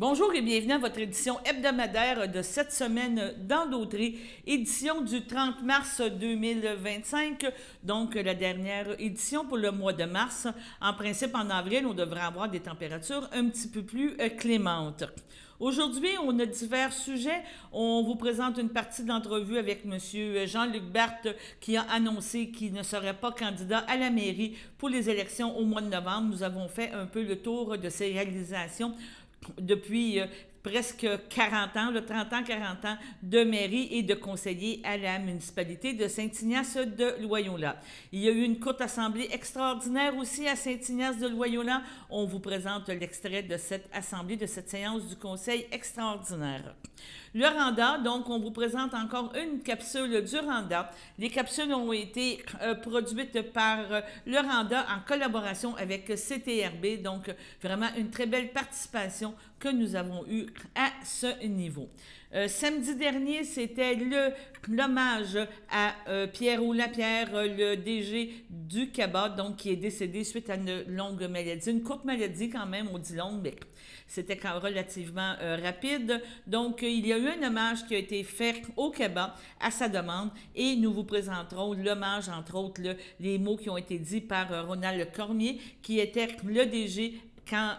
Bonjour et bienvenue à votre édition hebdomadaire de cette semaine dans Dautrey, édition du 30 mars 2025, donc la dernière édition pour le mois de mars. En principe, en avril, on devrait avoir des températures un petit peu plus clémentes. Aujourd'hui, on a divers sujets. On vous présente une partie de l'entrevue avec M. Jean-Luc Barthe qui a annoncé qu'il ne serait pas candidat à la mairie pour les élections au mois de novembre. Nous avons fait un peu le tour de ses réalisations depuis presque 40 ans, 30 ans, 40 ans de mairie et de conseiller à la municipalité de Saint-Ignace-de-Loyola. Il y a eu une courte assemblée extraordinaire aussi à Saint-Ignace-de-Loyola. On vous présente l'extrait de cette assemblée, de cette séance du conseil extraordinaire. Le Randa, donc on vous présente encore une capsule du Randa. Les capsules ont été produites par le Randa en collaboration avec CTRB, donc vraiment une très belle participation que nous avons eue à ce niveau. Samedi dernier, c'était l'hommage à Pierrot Lapierre, le DG du CABA, donc qui est décédé suite à une longue maladie, une courte maladie quand même, on dit longue, mais c'était relativement rapide. Donc, il y a eu un hommage qui a été fait au CABA à sa demande et nous vous présenterons l'hommage, entre autres, les mots qui ont été dits par Ronald Cormier, qui était le DG quand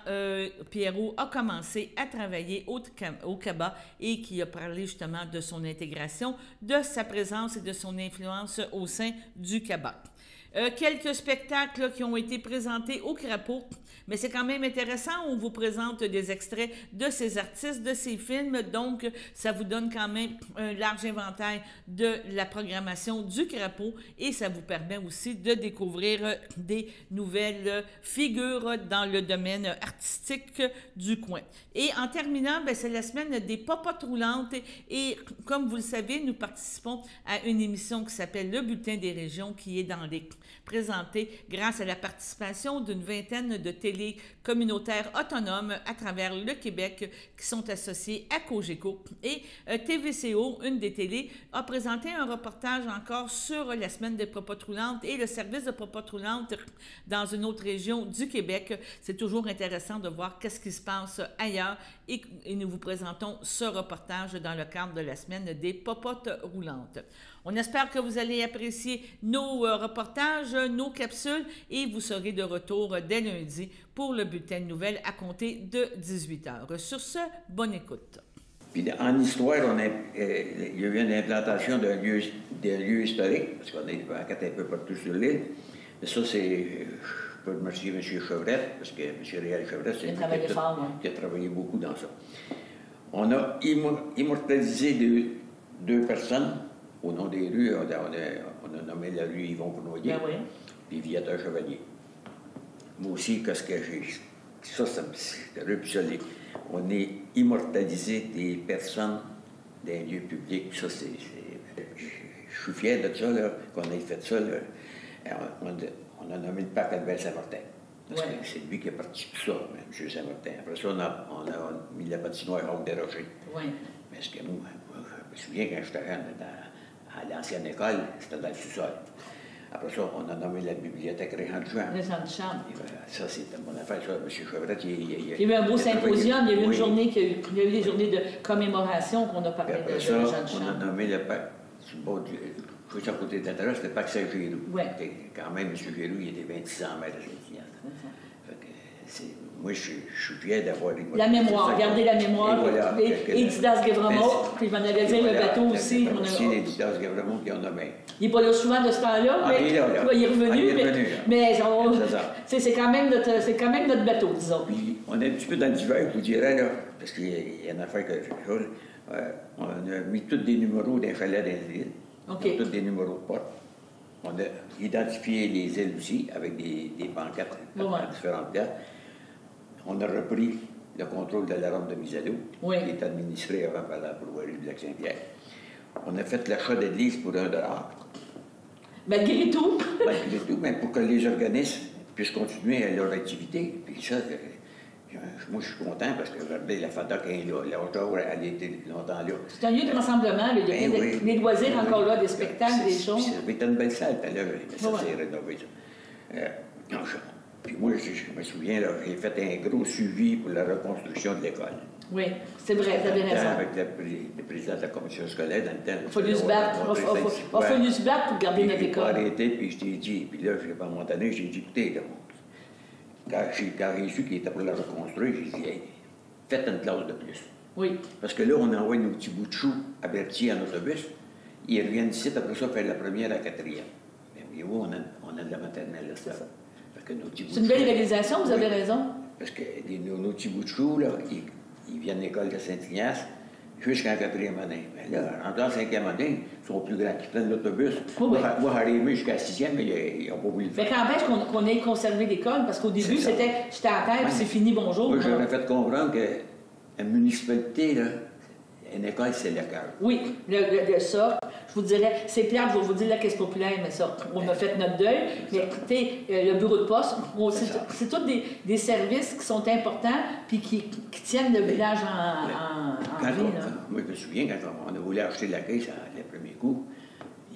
Pierrot a commencé à travailler au CABA et qui a parlé justement de son intégration, de sa présence et de son influence au sein du CABA. Quelques spectacles qui ont été présentés au Crapaud, mais c'est quand même intéressant. On vous présente des extraits de ces artistes, de ces films, donc ça vous donne quand même un large éventail de la programmation du Crapaud et ça vous permet aussi de découvrir des nouvelles figures dans le domaine artistique du coin. Et en terminant, c'est la semaine des popotes roulantes et comme vous le savez, nous participons à une émission qui s'appelle Le Bulletin des régions qui est dans les présenté grâce à la participation d'une vingtaine de télés communautaires autonomes à travers le Québec qui sont associées à Cogeco. Et TVCO, une des télés, a présenté un reportage encore sur la semaine des popotes roulantes et le service de popotes roulantes dans une autre région du Québec. C'est toujours intéressant de voir qu'est-ce qui se passe ailleurs et nous vous présentons ce reportage dans le cadre de la semaine des popotes roulantes. On espère que vous allez apprécier nos reportages, nos capsules et vous serez de retour dès lundi pour le bulletin de nouvelles à compter de 18h. Sur ce, bonne écoute. Puis en histoire, il y a eu une implantation d'un lieu historique, parce qu'on est un peu partout sur l'île. Mais ça, c'est, je peux remercier M. Chevrette, parce que M. Réal Chevrette, c'est qui a travaillé beaucoup dans ça. On a immortalisé deux personnes. Au nom des rues, on a nommé la rue Yvon Cournoyer, puis Viateur Chevalier. Moi aussi, qu'est-ce que j'ai... Ça c'est repsolé. On est immortalisé des personnes d'un lieu public. Ça, c'est... Je suis fier de ça, qu'on ait fait ça. On a nommé le parc Albert Saint-Martin. Parce que c'est lui qui a parti tout ça, M. Saint-Martin. Après ça, on a mis la patinoire Roque des Rochers. Mais ce que moi, je me souviens quand j'étais à l'ancienne école, c'était dans le sous-sol. Après ça, on a nommé la bibliothèque Régent de Chambre. Ça, c'était mon affaire, ça. M. Chevrette, il y a eu un beau symposium, il y a eu une journée, il y a eu des journées de commémoration qu'on a parlé de Régent de Chambre. On a nommé le parc, juste à côté de l'intérieur, c'était le parc Saint-Giroux. Quand même, M. Giroux, il était 26 ans maître à Saint-Ignace. Moi, je suis fier d'avoir... La mémoire, gardez la mémoire. Et Didas Guévremont, puis je m'en allais dire le bateau aussi. Aussi, les Didas Guévremont qui en a bien. Il n'est pas là souvent de ce temps-là, mais il est revenu. Mais c'est quand même notre bateau, disons. Puis, on est un petit peu dans le divers, je vous dirais, là, parce qu'il y a une affaire que on a mis tous des numéros d'un chalet dans l'île. Tous des numéros de porte. On a identifié les îles aussi, avec des banquettes à différentes places. On a repris le contrôle de la rampe de mise à l'eau, qui est administrée avant par la brouillerie du Lac-Saint-Pierre. On a fait l'achat d'église pour $1. Malgré tout? Malgré tout, mais pour que les organismes puissent continuer à leur activité. Puis ça, moi, je suis content parce que regardez, la FADOC est là, la Haute-Tour, elle a été longtemps là. C'est un lieu de rassemblement, il y a des loisirs encore là, des spectacles, des choses. C'était une belle salle tout à l'heure, ça s'est rénové. Puis moi, je me souviens, j'ai fait un gros suivi pour la reconstruction de l'école. Oui, c'est vrai, vous avez raison. Avec le président de la commission scolaire, dans le temps. Il a fallu se battre. Il a fallu se battre pour garder notre école. J'ai arrêté, puis je t'ai dit, puis là, à un moment donné, j'ai dit, écoutez, là, quand j'ai su qu'il était pour la reconstruire, j'ai dit, hey, faites une classe de plus. Oui. Parce que là, on envoie nos petits bouts de choux à Berthier en autobus. Ils reviennent ici, après ça, faire la première à la quatrième. Mais voyez-vous, on a de la maternelle là, ça. C'est une belle réalisation, vous avez raison. Parce que nos petits bouts de choux, là, ils viennent de l'école de Saint-Ignace jusqu'en quatrième année. Mais là, en cinquième année, ils sont plus grands. Ils prennent l'autobus. Oui. Moi, arrivé jusqu'à sixième, mais ils n'ont pas voulu le faire. Mais qu'empêche qu'on ait conservé l'école, parce qu'au début, c'était j'étais à terre, puis c'est fini, bonjour. Moi, j'aurais fait comprendre que la municipalité, là, une école, c'est local. Oui, ça, je vous dirais, c'est plate, je vais vous dire la caisse populaire, mais ça, on a fait notre deuil. Mais écoutez, le bureau de poste, c'est tous des services qui sont importants puis qui tiennent le village en vie. Moi, je me souviens, quand on a voulu acheter la caisse le premier coup,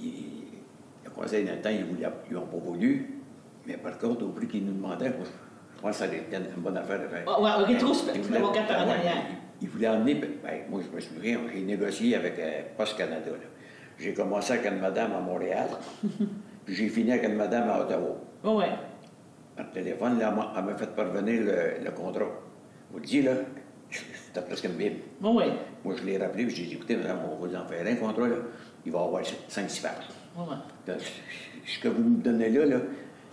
le conseil d'un temps, ils n'ont pas voulu. Mais par contre, au prix qu'ils nous demandaient, je pense que ça était une bonne affaire de faire. Oui, un rétro-spectacle en arrière. Il voulait emmener, moi je me souviens, j'ai négocié avec Post Canada. J'ai commencé avec une madame à Montréal, puis j'ai fini avec une madame à Ottawa. Oui. Par téléphone, là, elle m'a fait parvenir le contrat. Je vous le dis, là, c'était presque une Bible. Oui. Moi, je l'ai rappelé, puis j'ai dit, écoutez, madame, on va vous en faire un contrat, là. Il va y avoir 5-6 pages. Oui. Ce que vous me donnez là,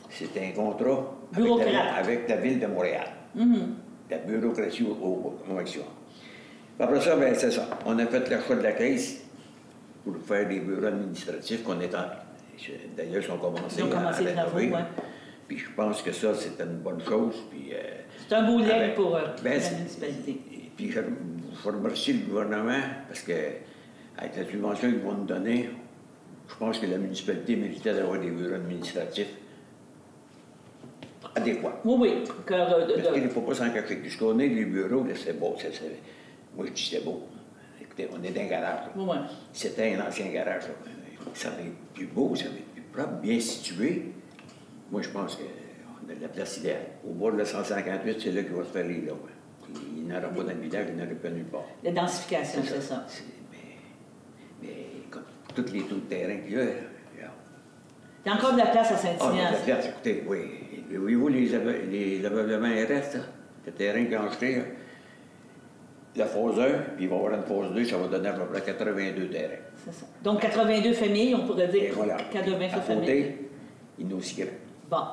c'est un contrat avec la ville de Montréal. La bureaucratie au maximum. Après ça, ben, c'est ça. On a fait l'achat de la caisse pour faire des bureaux administratifs qu'on est en... D'ailleurs, ils ont commencé à rénover. Ouais. Puis je pense que ça, c'est une bonne chose. C'est un beau lien pour la municipalité. Puis je remercie le gouvernement parce que avec la subvention qu'ils vont nous donner, je pense que la municipalité méritait d'avoir des bureaux administratifs adéquats. Oui. Parce qu'il ne faut pas s'en cacher. Puisqu'on est les bureaux, c'est beau. Moi, je dis c'est beau. Écoutez, on est dans un garage. Oui. C'était un ancien garage. Ça va être plus beau, ça va être plus propre, bien situé. Moi, je pense qu'on a de la place idéale. Au bord de la 158, c'est là qu'il va se faire les lots. Il n'aura pas dans le village, il n'aura pas nulle part. La densification, c'est ça. Mais comme tous les taux de terrain qu'il y a, il y a encore de la place à Saint-Ignace. Il y a de la place, écoutez, oui. Voyez-vous les ameublements RS, le terrain qu'ils ont acheté, la phase 1, puis il va y avoir une phase 2, ça va donner à peu près 82 terrains. C'est ça. Donc 82 familles, on pourrait dire. Et voilà. 82 à familles. Côté, il y en a aussi grand. Bon.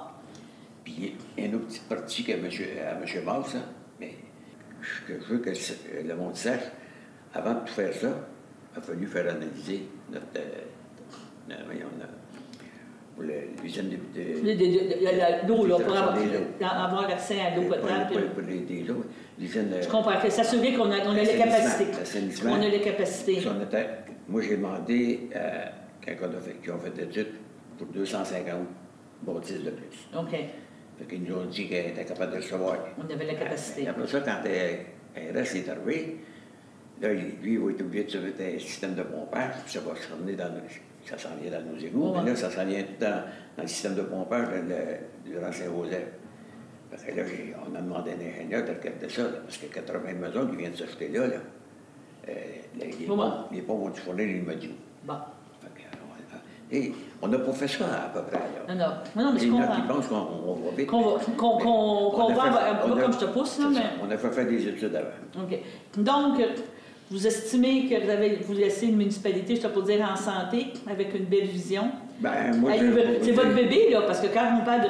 Puis il y a une autre petite partie à M. Masse, mais je veux que le monde sache, avant de tout faire ça, il a fallu faire analyser notre l'usine de l'eau, là, pour avoir accès à l'eau potable. Je comprends. S'assurer qu'on a les capacités. On a les capacités. Moi, j'ai demandé, quand ils ont fait l'étude, pour 250 bâtisses de plus. OK. Fait qu'ils nous ont dit qu'ils étaient capables de le recevoir. On avait la capacité. Après ça, quand RS est arrivé, là, lui, il va être obligé de se mettre un système de pompage, puis ça va se ramener ça s'en vient dans nos égouts, mais là, ça s'en vient tout dans le système de pompage de Saint-Joseph. Parce que là, on a demandé à un ingénieur de regarder ça, là, parce que 80 maisons qui viennent de s'acheter là, les pompes vont fournir l'immobilier. Bon. Et on n'a pas fait ça à peu près. Là. Non, mais je comprends. Ils pensent qu'on va vite. Qu'on va, comme je te pousse, là, mais... On a fait faire des études avant. OK. Donc, vous estimez que vous laissez une municipalité, je ne peux pas dire en santé, avec une belle vision? Ben, moi, c'est votre bébé, là, parce que quand on parle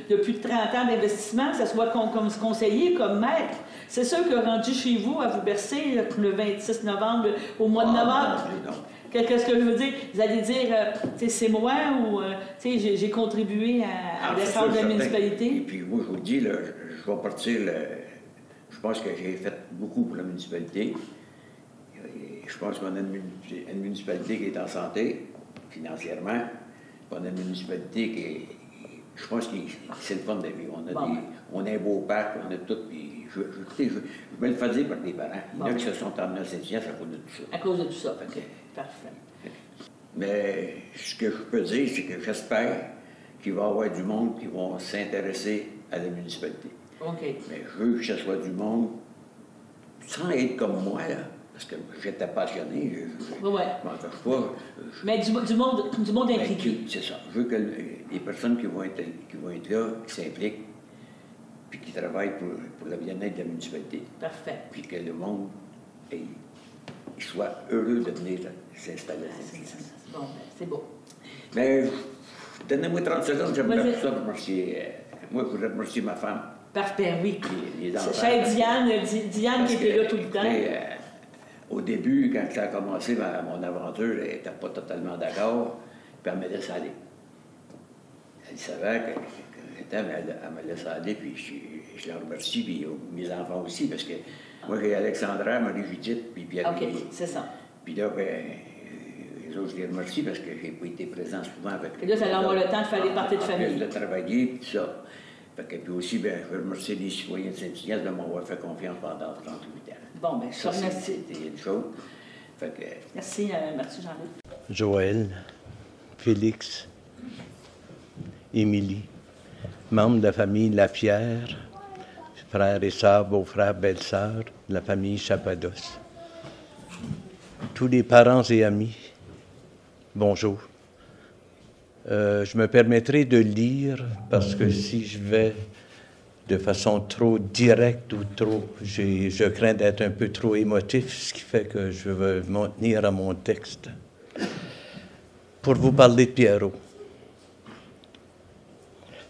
de plus de 30 ans d'investissement, que ce soit comme conseiller, comme maître, c'est sûr que rendu chez vous, à vous bercer le 26 novembre, au mois de novembre... Non. Qu'est-ce que je veux dire? Vous allez dire, c'est moi ou j'ai contribué à l'essor de la municipalité? Et puis moi, je vous dis, là, je vais partir, je pense que j'ai fait beaucoup pour la municipalité. Je pense qu'on a une municipalité qui est en santé, financièrement. On a une municipalité qui est... Je pense que c'est le fun de vivre. On a un beau parc, on a tout. Puis je vais le faire dire par les parents. Il y en a qui se sont emmenés à Saint-Ignace à cause de tout ça. À cause de tout ça, OK. Parfait. Mais ce que je peux dire, c'est que j'espère qu'il va y avoir du monde qui va s'intéresser à la municipalité. OK. Mais je veux que ce soit du monde sans être comme moi, là, parce que j'étais passionné, je Ouais. m'en cache pas. Mais du monde impliqué. C'est ça. Je veux que les personnes qui vont être là, qui s'impliquent, puis qui travaillent pour le bien-être de la municipalité. Parfait. Puis que le monde soit heureux de venir s'installer. Bon, c'est beau. Mais donnez-moi 30 secondes, j'aimerais pour ça remercier. Moi, je voudrais remercier ma femme. Parfait, oui. Les enfants. Chère Diane qui était là tout le temps. Au début, quand ça a commencé mon aventure, elle n'était pas totalement d'accord, puis elle me laissait aller. Elle savait que j'étais, mais elle me laissait aller, puis je la remercie, puis mes enfants aussi, parce que moi, j'ai Alexandra, Marie-Judith, puis Pierre. OK, c'est ça. Puis là, les autres, je les remercie parce que je n'ai pas été présent souvent avec eux. Et là, ça allait avoir le temps de faire les parties de famille. De travailler, puis tout ça. Puis aussi, je veux remercier les citoyens de Saint-Ignace de m'avoir fait confiance pendant 38 ans. Bon, bien, je te remercie. C'était une chose. Merci Jean-Luc. Joël, Félix, Émilie, membres de la famille Lapierre, frères et sœurs, beaux-frères, belles-sœurs, de la famille Chapados. Tous les parents et amis, bonjour. Je me permettrai de lire parce que si je vais de façon trop directe ou je crains d'être un peu trop émotif, ce qui fait que je vais m'en tenir à mon texte. Pour vous parler de Pierrot.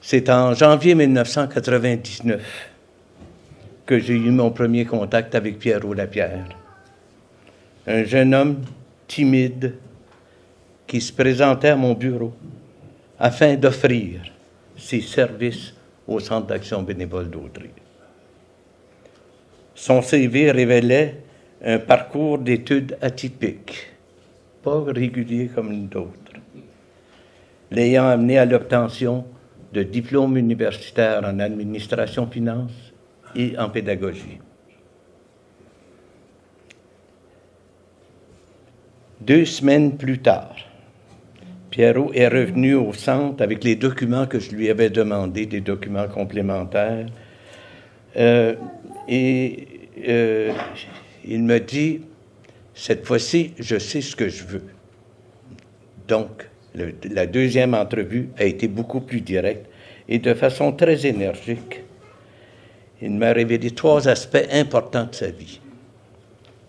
C'est en janvier 1999 que j'ai eu mon premier contact avec Pierrot Lapierre. Un jeune homme timide qui se présentait à mon bureau afin d'offrir ses services au Centre d'action bénévole d'Audrey. Son CV révélait un parcours d'études atypique, pas régulier comme d'autres, l'ayant amené à l'obtention de diplômes universitaires en administration finance et en pédagogie. 2 semaines plus tard, Pierrot est revenu au centre avec les documents que je lui avais demandés, des documents complémentaires. Il me dit, cette fois-ci, je sais ce que je veux. Donc, la deuxième entrevue a été beaucoup plus directe et de façon très énergique. Il m'a révélé 3 aspects importants de sa vie,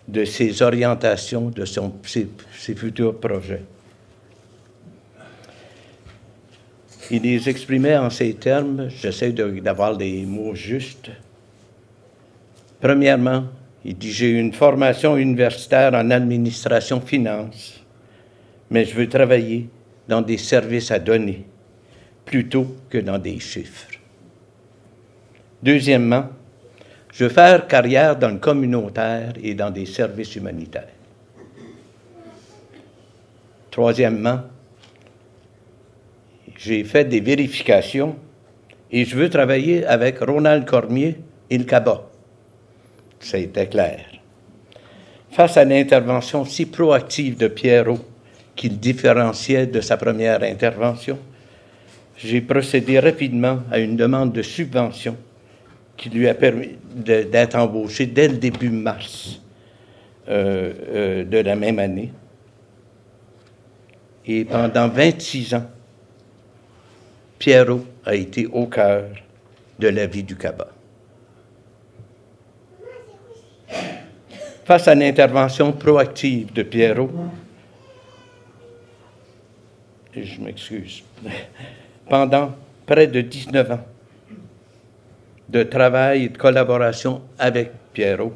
de ses orientations, de ses futurs projets. Il les exprimait en ces termes, j'essaie d'avoir les mots justes. Premièrement, il dit, j'ai une formation universitaire en administration finance, mais je veux travailler dans des services à donner plutôt que dans des chiffres. Deuxièmement, je veux faire carrière dans le communautaire et dans des services humanitaires. Troisièmement, j'ai fait des vérifications et je veux travailler avec Ronald Cormier et le CABA. Ça a été clair. Face à l'intervention si proactive de Pierrot, qu'il différenciait de sa première intervention, j'ai procédé rapidement à une demande de subvention qui lui a permis d'être embauché dès le début mars de la même année. Et pendant 26 ans, Pierrot a été au cœur de la vie du CABA. Face à l'intervention proactive de Pierrot, je m'excuse, pendant près de 19 ans de travail et de collaboration avec Pierrot,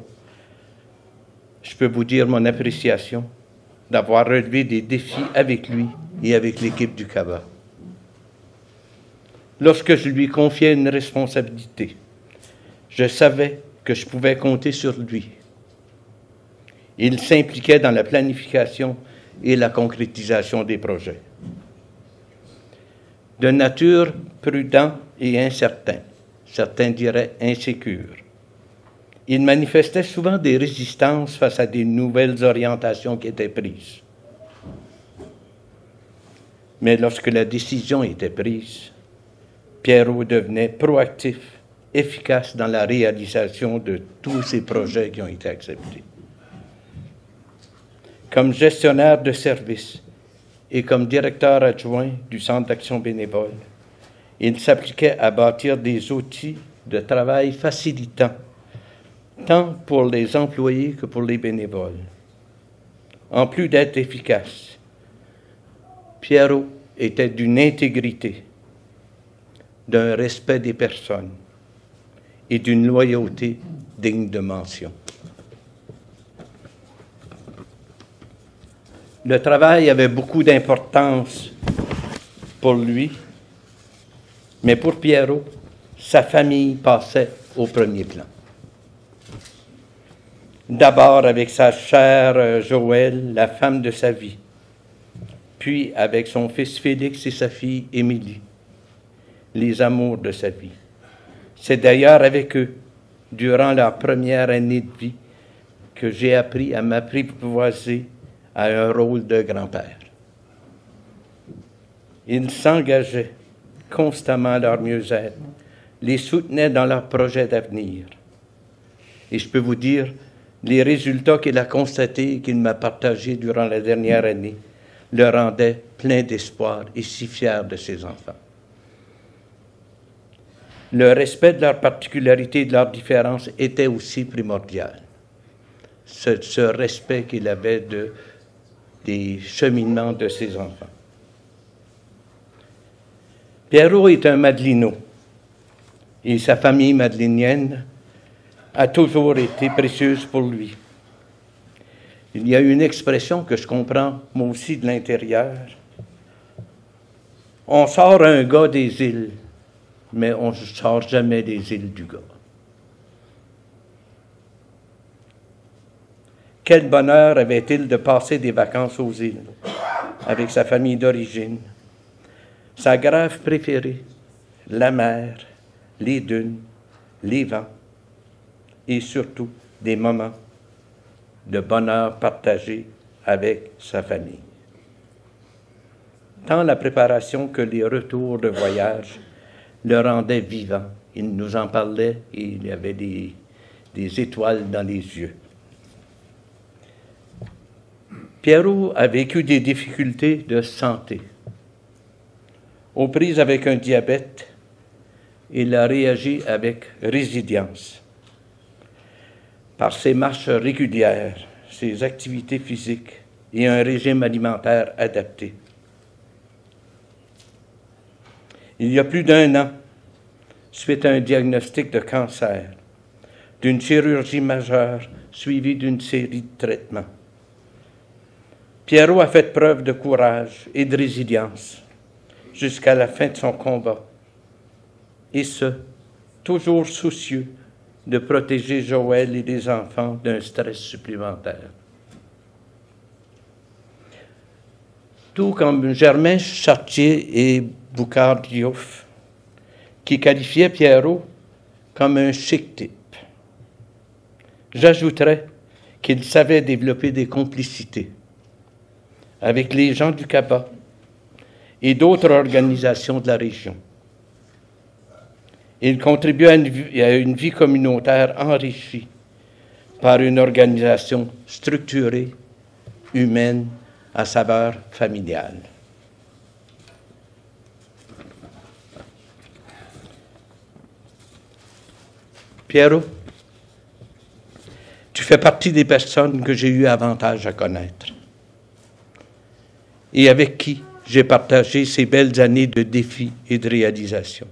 je peux vous dire mon appréciation d'avoir relevé des défis avec lui et avec l'équipe du CABA. Lorsque je lui confiais une responsabilité, je savais que je pouvais compter sur lui. Il s'impliquait dans la planification et la concrétisation des projets. De nature prudent et incertain, certains diraient insécure, il manifestait souvent des résistances face à des nouvelles orientations qui étaient prises. Mais lorsque la décision était prise, Pierrot devenait proactif efficace dans la réalisation de tous ces projets qui ont été acceptés. Comme gestionnaire de service et comme directeur adjoint du Centre d'action bénévole, il s'appliquait à bâtir des outils de travail facilitants, tant pour les employés que pour les bénévoles. En plus d'être efficace, Pierrot était d'une intégrité, d'un respect des personnes et d'une loyauté digne de mention. Le travail avait beaucoup d'importance pour lui, mais pour Pierrot, sa famille passait au premier plan. D'abord avec sa chère Joëlle, la femme de sa vie, puis avec son fils Félix et sa fille Émilie, les amours de sa vie. C'est d'ailleurs avec eux, durant leur première année de vie, que j'ai appris à m'apprivoiser à un rôle de grand-père. Ils s'engageaient constamment à leur mieux-être, les soutenaient dans leurs projets d'avenir. Et je peux vous dire, les résultats qu'il a constatés et qu'il m'a partagés durant la dernière année le rendaient plein d'espoir et si fier de ses enfants. Le respect de leurs particularités et de leurs différences était aussi primordial. Ce respect qu'il avait des cheminements de ses enfants. Pierrot est un Madelino et sa famille madelinienne a toujours été précieuse pour lui. Il y a une expression que je comprends, moi aussi, de l'intérieur. On sort un gars des îles, mais on ne sort jamais des îles du gars. Quel bonheur avait-il de passer des vacances aux îles avec sa famille d'origine. Sa grave préférée, la mer, les dunes, les vents et surtout des moments de bonheur partagé avec sa famille. Tant la préparation que les retours de voyage le rendaient vivant. Il nous en parlait et il y avait des étoiles dans les yeux. Pierrot a vécu des difficultés de santé. Aux prises avec un diabète, il a réagi avec résilience. Par ses marches régulières, ses activités physiques et un régime alimentaire adapté. Il y a plus d'1 an, suite à un diagnostic de cancer, d'une chirurgie majeure suivie d'une série de traitements, Pierrot a fait preuve de courage et de résilience jusqu'à la fin de son combat, et ce, toujours soucieux de protéger Joëlle et les enfants d'un stress supplémentaire. Tout comme Germain Chartier et Boucard Diouf, qui qualifiaient Pierrot comme un chic type. J'ajouterais qu'il savait développer des complicités avec les gens du Cabas et d'autres organisations de la région. Il contribue à une vie communautaire enrichie par une organisation structurée, humaine, à saveur familiale. Pierrot, tu fais partie des personnes que j'ai eu avantage à connaître et avec qui j'ai partagé ces belles années de défis et de réalisations.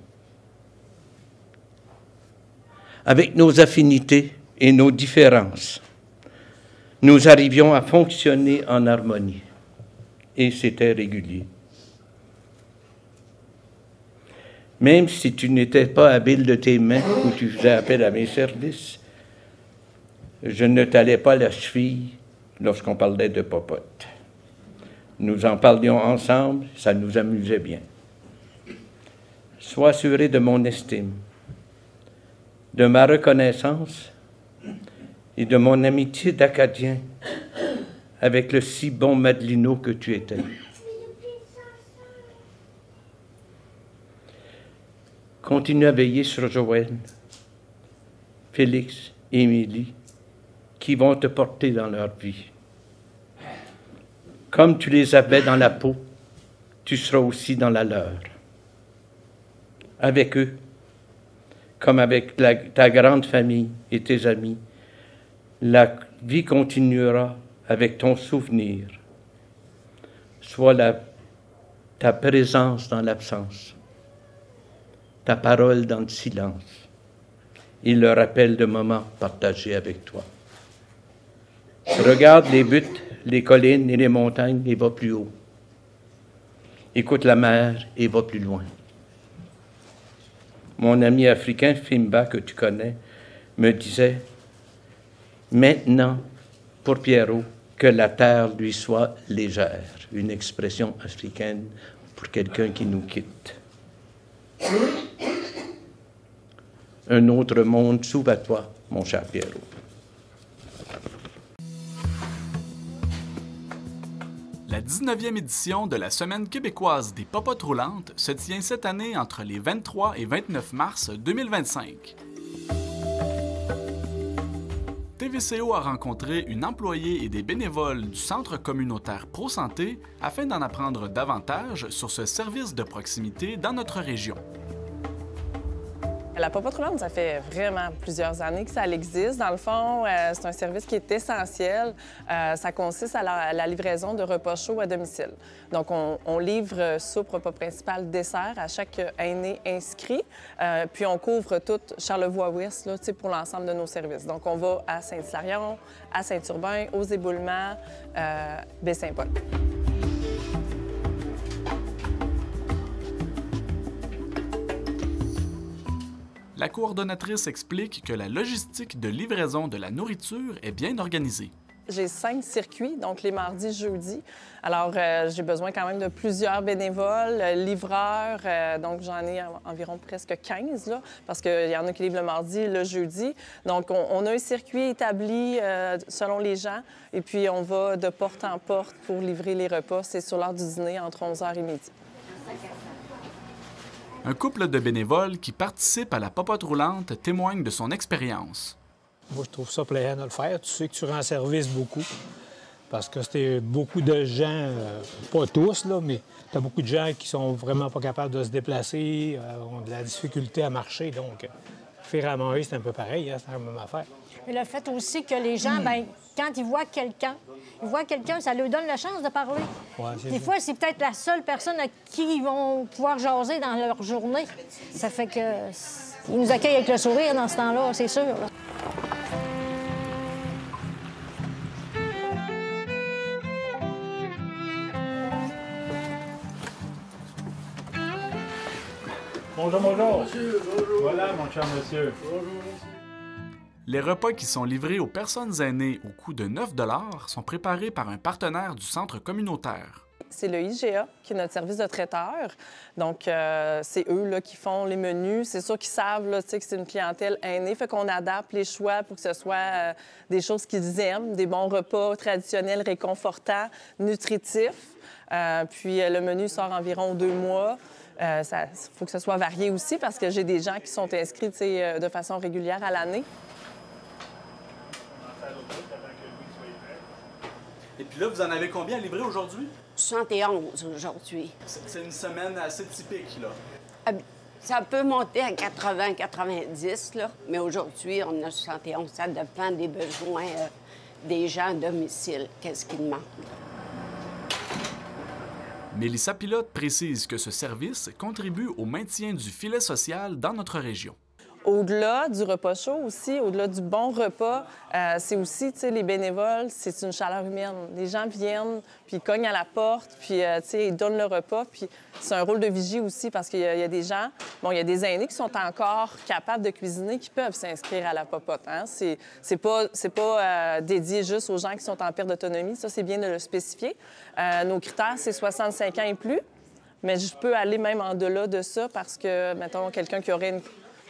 Avec nos affinités et nos différences, nous arrivions à fonctionner en harmonie, et c'était régulier. Même si tu n'étais pas habile de tes mains ou tu faisais appel à mes services, je ne t'allais pas la cheville lorsqu'on parlait de popote. Nous en parlions ensemble, ça nous amusait bien. Sois assuré de mon estime, de ma reconnaissance et de mon amitié d'Acadien avec le si bon Madelino que tu étais. Continue à veiller sur Joëlle Félix et Émilie, qui vont te porter dans leur vie. Comme tu les avais dans la peau, tu seras aussi dans la leur. Avec eux, comme avec ta grande famille et tes amis, la vie continuera avec ton souvenir, soit ta présence dans l'absence, ta parole dans le silence et le rappel de moments partagés avec toi. Regarde les buttes, les collines et les montagnes et va plus haut. Écoute la mer et va plus loin. Mon ami africain, Fimba, que tu connais, me disait « Maintenant, pour Pierrot, que la terre lui soit légère », une expression africaine pour quelqu'un qui nous quitte. Un autre monde s'ouvre à toi, mon cher Pierrot. La 19e édition de la Semaine québécoise des popotes roulantes se tient cette année entre les 23 et 29 mars 2025. TVCO a rencontré une employée et des bénévoles du Centre communautaire Pro-Santé afin d'en apprendre davantage sur ce service de proximité dans notre région. La popote roulante, ça fait vraiment plusieurs années que ça existe. Dans le fond, c'est un service qui est essentiel. Ça consiste à la livraison de repas chauds à domicile. Donc, on livre soupe, repas principal, dessert à chaque aîné inscrit. Puis, on couvre tout Charlevoix-Ouest là, pour l'ensemble de nos services. Donc, on va à Saint-Hilarion, à Saint-Urbain, aux Éboulements, Baie-Saint-Paul. La coordonnatrice explique que la logistique de livraison de la nourriture est bien organisée. J'ai 5 circuits, donc les mardis, jeudis. Alors, j'ai besoin quand même de plusieurs bénévoles, livreurs. Donc, j'en ai environ presque 15, là, parce qu'il y en a qui livrent le mardi, le jeudi. Donc, on a un circuit établi selon les gens. Et puis, on va de porte en porte pour livrer les repas. C'est sur l'heure du dîner, entre 11h et midi. Un couple de bénévoles qui participent à la popote roulante témoigne de son expérience. Moi, je trouve ça plaisant de le faire. Tu sais que tu rends service beaucoup. Parce que c'était beaucoup de gens, pas tous, là, mais tu as beaucoup de gens qui sont vraiment pas capables de se déplacer, ont de la difficulté à marcher. Donc, faire à manger, c'est un peu pareil, hein, c'est la même affaire. Et le fait aussi que les gens, bien, quand ils voient quelqu'un, ça leur donne la chance de parler. Ouais, des fois, c'est peut-être la seule personne à qui ils vont pouvoir jaser dans leur journée. Ça fait que ils nous accueillent avec le sourire dans ce temps-là, c'est sûr. Là. Bonjour, bonjour. Monsieur, bonjour. Voilà, mon cher monsieur. Bonjour. Les repas qui sont livrés aux personnes aînées au coût de 9 $ sont préparés par un partenaire du centre communautaire. C'est le IGA, qui est notre service de traiteur. Donc, c'est eux là, qui font les menus. C'est sûr qu'ils savent là, que c'est une clientèle aînée. Fait qu'on adapte les choix pour que ce soit des choses qu'ils aiment, des bons repas traditionnels, réconfortants, nutritifs. Puis, le menu sort environ 2 mois. Il faut que ce soit varié aussi parce que j'ai des gens qui sont inscrits de façon régulière à l'année. Et puis là, vous en avez combien à livrer aujourd'hui? 71 aujourd'hui. C'est une semaine assez typique, là. Ça peut monter à 80-90, là, mais aujourd'hui, on a 71. Ça dépend des besoins des gens à domicile. Qu'est-ce qu'ils demandent? Mélissa Pilote précise que ce service contribue au maintien du filet social dans notre région. Au-delà du repas chaud aussi, au-delà du bon repas, c'est aussi, tu sais, les bénévoles, c'est une chaleur humaine. Les gens viennent, puis ils cognent à la porte, puis, tu sais, ils donnent le repas. Puis c'est un rôle de vigie aussi parce qu'il y a des gens, bon, il y a des aînés qui sont encore capables de cuisiner, qui peuvent s'inscrire à la popote. Hein? C'est pas dédié juste aux gens qui sont en perte d'autonomie. Ça, c'est bien de le spécifier. Nos critères, c'est 65 ans et plus, mais je peux aller même en delà de ça parce que, mettons, quelqu'un qui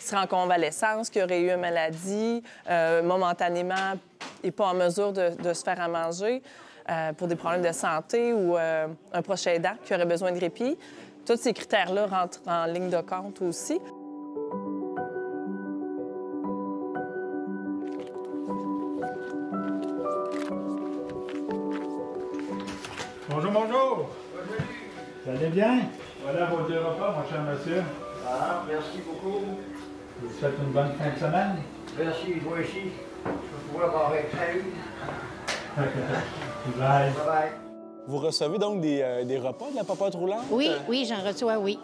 serait en convalescence, qui aurait eu une maladie, momentanément n'est pas en mesure de se faire à manger pour des problèmes de santé ou un proche aidant qui aurait besoin de répit. Tous ces critères-là rentrent en ligne de compte aussi. Bonjour, bonjour. Vous allez bien? Voilà vos 2 repas, mon cher monsieur. Ah, merci beaucoup. Je vous souhaite une bonne fin de semaine. Merci, vous aussi. Je vais pouvoir avoir avec salut. Bye. Bye. Vous recevez donc des repas de la popote roulante? Oui, oui, j'en reçois, oui.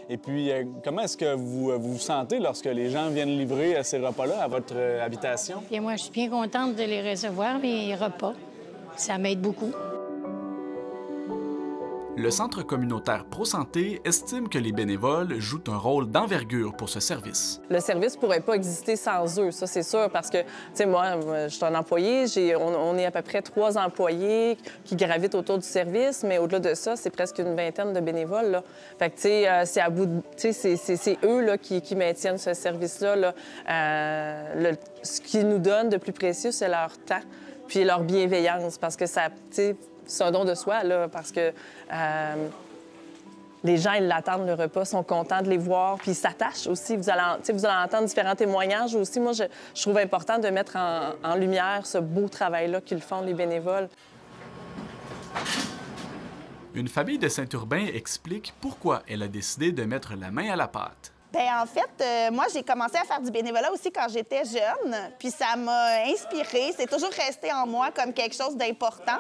Et puis, comment est-ce que vous vous sentez lorsque les gens viennent livrer ces repas-là à votre habitation? Bien, moi, je suis bien contente de les recevoir, les repas. Ça m'aide beaucoup. Le Centre communautaire Pro-Santé estime que les bénévoles jouent un rôle d'envergure pour ce service. Le service ne pourrait pas exister sans eux, ça c'est sûr, parce que, tu sais, moi, je suis un employé, on est à peu près 3 employés qui gravitent autour du service, mais au-delà de ça, c'est presque une vingtaine de bénévoles, là. Fait que, tu sais, c'est à bout de... Tu sais, c'est eux, là, qui maintiennent ce service-là, là. Ce qu'ils nous donnent de plus précieux, c'est leur temps, puis leur bienveillance, parce que ça, tu sais, c'est un don de soi, là, parce que les gens, ils l'attendent, le repas, sont contents de les voir, puis ils s'attachent aussi. Vous allez entendre différents témoignages aussi. Moi, je trouve important de mettre en lumière ce beau travail-là qu'ils font, les bénévoles. Une famille de Saint-Urbain explique pourquoi elle a décidé de mettre la main à la pâte. Bien, en fait, moi, j'ai commencé à faire du bénévolat aussi quand j'étais jeune, puis ça m'a inspirée. C'est toujours resté en moi comme quelque chose d'important.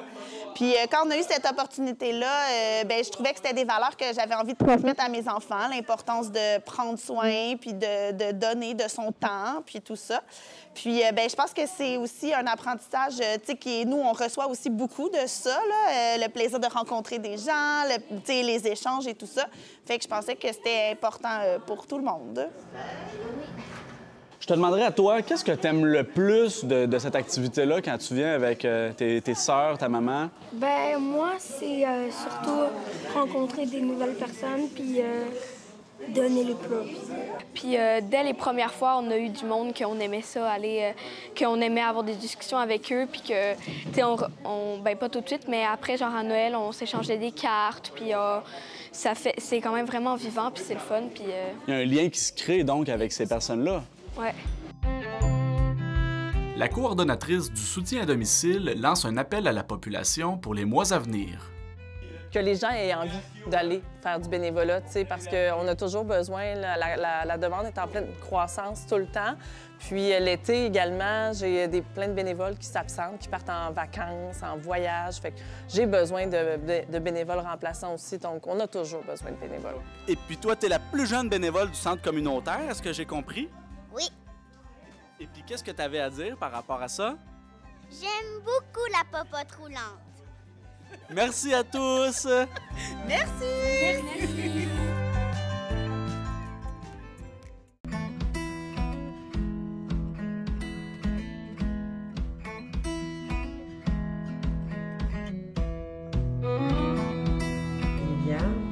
Puis quand on a eu cette opportunité-là, bien, je trouvais que c'était des valeurs que j'avais envie de transmettre à mes enfants, l'importance de prendre soin, puis de donner de son temps, puis tout ça. Puis, bien, je pense que c'est aussi un apprentissage, tu sais, qui, nous, on reçoit aussi beaucoup de ça, là, le plaisir de rencontrer des gens, tu sais, les échanges et tout ça. Fait que je pensais que c'était important pour tout le monde. Je te demanderais à toi, qu'est-ce que tu aimes le plus de cette activité-là quand tu viens avec tes sœurs, ta maman? Ben moi, c'est surtout rencontrer des nouvelles personnes, puis donner les plats. Puis dès les premières fois, on a eu du monde qu'on aimait ça, qu'on aimait avoir des discussions avec eux, puis que, tu sais, ben pas tout de suite, mais après, genre à Noël, on s'échangeait des cartes, puis c'est quand même vraiment vivant, puis c'est le fun, puis... Il y a un lien qui se crée, donc, avec ces personnes-là. Ouais. La coordonnatrice du soutien à domicile lance un appel à la population pour les mois à venir. Que les gens aient envie d'aller faire du bénévolat, tu sais, parce qu'on a toujours besoin, la demande est en pleine croissance tout le temps. Puis l'été également, j'ai plein de bénévoles qui s'absentent, qui partent en vacances, en voyage. Fait que j'ai besoin de bénévoles remplaçants aussi, donc on a toujours besoin de bénévoles. Et puis toi, tu es la plus jeune bénévole du centre communautaire, est-ce que j'ai compris? Oui. Et puis qu'est-ce que tu avais à dire par rapport à ça? J'aime beaucoup la popote roulante. Merci à tous! Merci! Merci!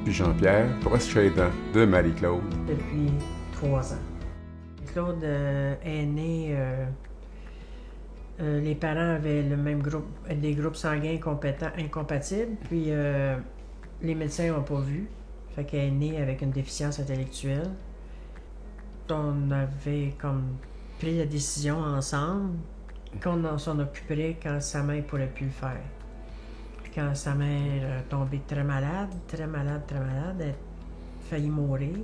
Puis Jean-Pierre, proche aidant de Marie-Claude. Depuis 3 ans. Claude est né... les parents avaient le même groupe, des groupes sanguins incompatibles, puis les médecins n'ont pas vu. Fait qu'elle est née avec une déficience intellectuelle. On avait comme pris la décision ensemble qu'on s'en occuperait quand sa mère ne pourrait plus le faire. Puis quand sa mère est tombée très malade, elle a failli mourir,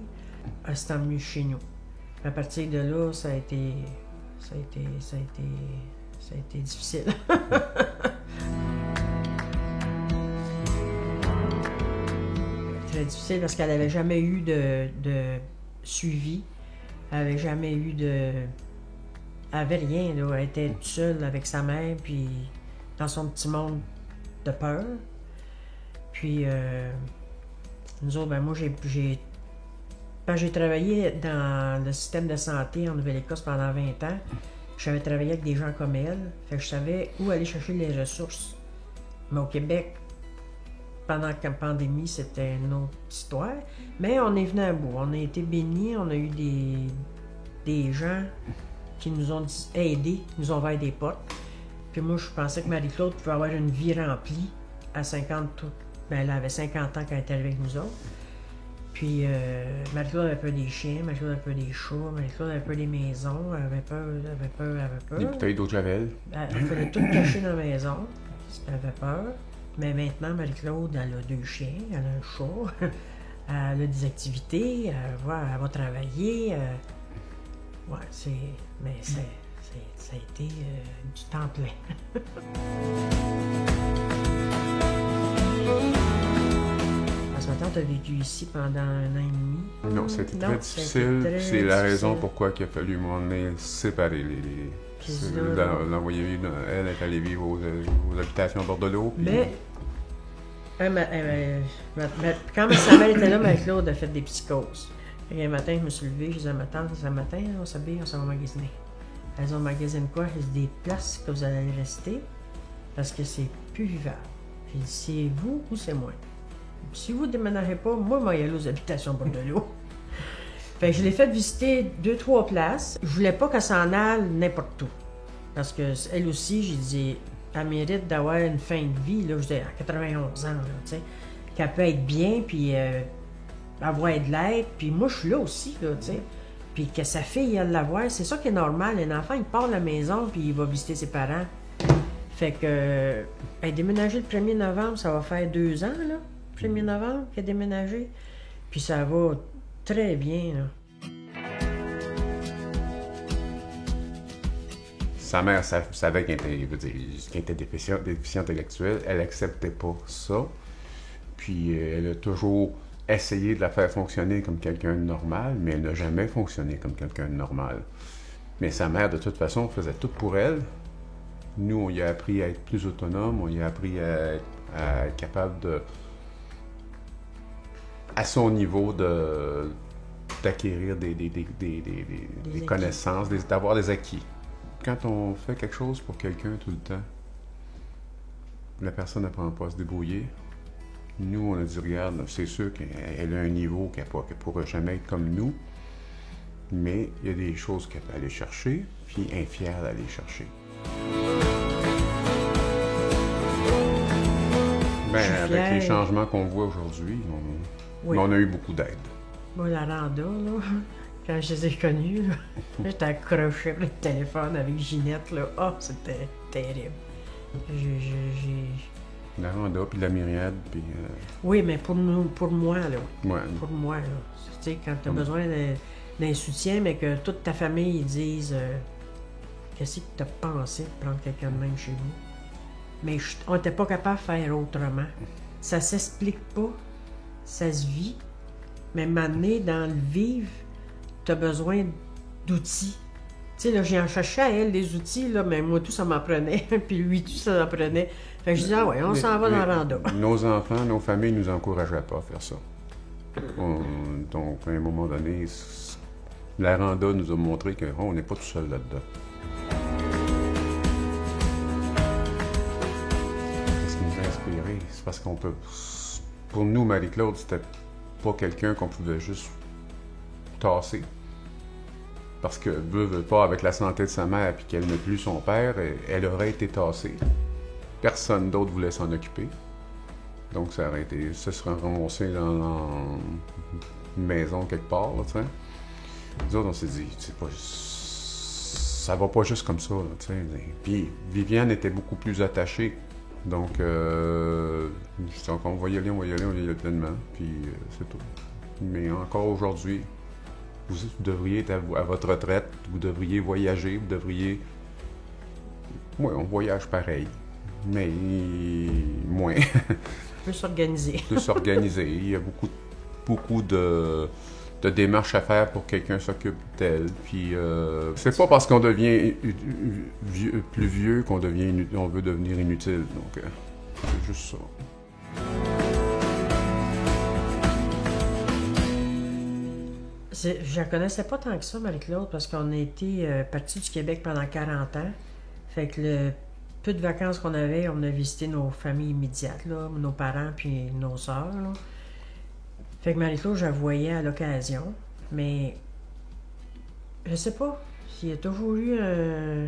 elle s'est emmenée chez nous. À partir de là, ça a été difficile. Très difficile parce qu'elle n'avait jamais eu de suivi. Elle n'avait jamais eu de... Elle n'avait rien, là. Elle était toute seule avec sa mère, puis dans son petit monde de peur. Puis, nous autres, ben moi, quand j'ai travaillé dans le système de santé en Nouvelle-Écosse pendant 20 ans, j'avais travaillé avec des gens comme elle, fait que je savais où aller chercher les ressources. Mais au Québec, pendant la pandémie, c'était une autre histoire. Mais on est venu à bout. On a été bénis, on a eu des gens qui nous ont aidés, qui nous ont ouvert des portes. Puis moi, je pensais que Marie-Claude pouvait avoir une vie remplie à 50 ans. Ben, elle avait 50 ans quand elle était avec nous autres. Puis Marie-Claude avait peur des chiens, Marie-Claude avait peur des chats, Marie-Claude avait peur des maisons, elle avait peur. Des bouteilles d'eau de Javel. Elle fallait tout cacher dans la maison, elle avait peur. Mais maintenant, Marie-Claude, elle a 2 chiens, elle a un chat, elle a des activités, elle va travailler. Ouais, mais ça a été du temps plein. Maintenant, tu as vécu ici pendant 1 an et demi? Non, c'était très difficile. C'est la raison pourquoi il a fallu m'en séparer. L'envoyer, elle est allée vivre aux habitations Bordelot. Mais quand sa mère était là, Marie-Claude a fait des psychoses. Un matin, je me suis levée, je disais à ma tante, ce matin, on s'habille, on s'en va magasiner. Elles ont magasiné quoi? Elles dit, des places que vous allez rester parce que c'est plus vivable. J'ai dit, c'est vous ou c'est moi? Si vous ne déménagez pas, moi, je vais aller aux habitations Bordelot. Fait que je l'ai fait visiter 2-3 places. Je voulais pas qu'elle s'en aille n'importe où. Parce que elle aussi, j'ai dit, elle mérite d'avoir une fin de vie, là, je dis, à 91 ans, tu sais, qu'elle peut être bien, puis avoir de l'aide, puis moi, je suis là aussi, là, tu sais. Puis que sa fille, elle l'avoir, c'est ça qui est normal. Un enfant, il part de la maison, puis il va visiter ses parents. Fait que, elle a déménagé le 1er novembre, ça va faire 2 ans, là. 1er novembre qu'elle a déménagé. Puis ça va très bien, là. Sa mère savait qu'elle était déficiente intellectuelle. Elle n'acceptait pas ça. Puis elle a toujours essayé de la faire fonctionner comme quelqu'un de normal, mais elle n'a jamais fonctionné comme quelqu'un de normal. Mais sa mère, de toute façon, faisait tout pour elle. Nous, on y a appris à être plus autonome, on y a appris à être capable de, à son niveau, d'acquérir des connaissances, d'avoir des acquis. Quand on fait quelque chose pour quelqu'un tout le temps, la personne n'apprend pas à se débrouiller. Nous, on a dit, regarde, c'est sûr qu'elle a un niveau qu'elle ne pourra jamais être comme nous, mais il y a des choses qu'elle peut aller chercher, puis elle est fière d'aller chercher. Avec les changements qu'on voit aujourd'hui, on a eu beaucoup d'aide. Moi, la Randa, là, quand je les ai connus, j'étais accrochée sur le téléphone avec Ginette, là. Oh, c'était terrible. La Randa, puis la Myriade, puis... Oui, mais pour moi, là. Ouais. Pour moi, là. Tu sais, quand tu as besoin d'un soutien, mais que toute ta famille, ils disent qu'est-ce que tu as pensé de prendre quelqu'un de même chez vous? Mais on n'était pas capable de faire autrement. Ça s'explique pas, ça se vit, mais maintenant, dans le vivre, tu as besoin d'outils. Tu sais, là, j'ai en cherché à elle des outils, là, mais moi, tout ça m'en prenait, puis lui, tout ça m'en prenait. Fait que je disais, ah ouais, on s'en va dans la rando. Nos enfants, nos familles nous encourageaient pas à faire ça. Donc, à un moment donné, la randa nous a montré qu'on n'est pas tout seul là-dedans. Qu'est-ce qui nous a inspiré? C'est parce qu'on peut... Pour nous, Marie-Claude, c'était pas quelqu'un qu'on pouvait juste tasser. Parce que, veut pas, avec la santé de sa mère puis qu'elle n'a plus son père, elle aurait été tassée. Personne d'autre voulait s'en occuper. Donc, ça serait ramassé dans une maison quelque part, là, tu sais. Nous autres, on s'est dit, ça va pas juste comme ça, là, tu sais. Puis, Viviane était beaucoup plus attachée. Donc, on va y aller pleinement, puis c'est tout. Mais encore aujourd'hui, vous devriez être à votre retraite, vous devriez voyager, vous devriez... Oui, on voyage pareil, mais moins. Plus s'organiser. Plus s'organiser. Il y a beaucoup de démarches à faire pour que quelqu'un s'occupe d'elle. Puis, c'est pas parce qu'on devient plus vieux qu'on veut devenir inutile. Donc, c'est juste ça. Je la connaissais pas tant que ça, Marie-Claude, parce qu'on a été partis du Québec pendant 40 ans. Fait que le peu de vacances qu'on avait, on a visité nos familles immédiates, là, nos parents puis nos sœurs. Là. Fait que Marie-Claude, je la voyais à l'occasion, mais je sais pas. Il y a toujours eu un...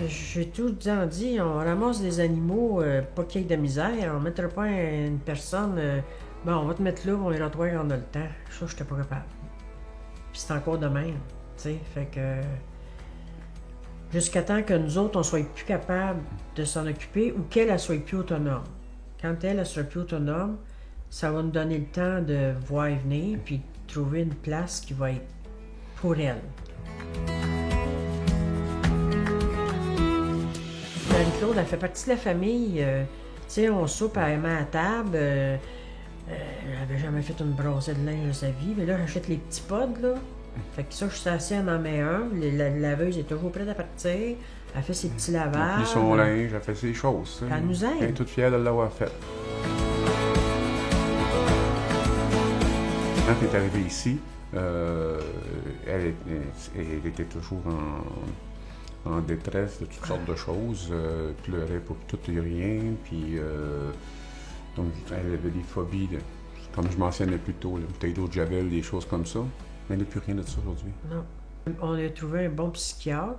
J'ai tout dit, on ramasse des animaux, pas qu'il y ait de misère, on ne mettra pas une personne... bon, on va te mettre là, on ira te voir quand on a le temps. Ça, j'étais pas capable. Puis c'est encore de même, tu sais, fait que... jusqu'à temps que nous autres, on soit plus capables de s'en occuper ou qu'elle soit plus autonome. Quand elle sera plus autonome, ça va nous donner le temps de voir et venir, puis de trouver une place qui va être pour elle. Marie-Claude, elle fait partie de la famille. Tu sais, on soupe à Emma à table. Elle n'avait jamais fait une brassée de linge de sa vie. Mais là, j'achète les petits pods, là. Fait que ça, je suis assise, elle en met un. La laveuse est toujours prête à partir. Elle fait ses petits lavages. Elle plie son linge, elle fait ses choses. Elle nous aide. Elle est toute fière de l'avoir fait. Quand elle est arrivée ici, elle était toujours en détresse de toutes sortes de choses, pleurait pour tout et rien, puis donc elle avait des phobies, comme je mentionnais plus tôt, la bouteille d'eau de Javel, des choses comme ça, mais elle n'a plus rien de ça aujourd'hui. Non. On a trouvé un bon psychiatre.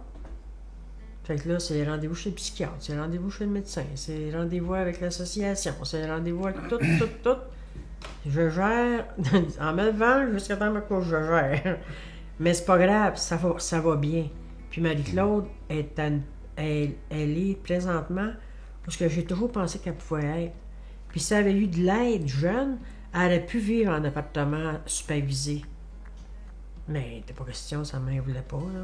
Fait que là, c'est rendez-vous chez le psychiatre, c'est rendez-vous chez le médecin, c'est rendez-vous avec l'association, c'est rendez-vous avec tout. Je gère, en me levant jusqu'à temps que je gère. Mais c'est pas grave, ça va bien. Puis Marie-Claude, elle est présentement parce que j'ai toujours pensé qu'elle pouvait être. Puis si elle avait eu de l'aide jeune, elle aurait pu vivre en appartement supervisé. Mais il n'était pas question, sa mère ne voulait pas, là.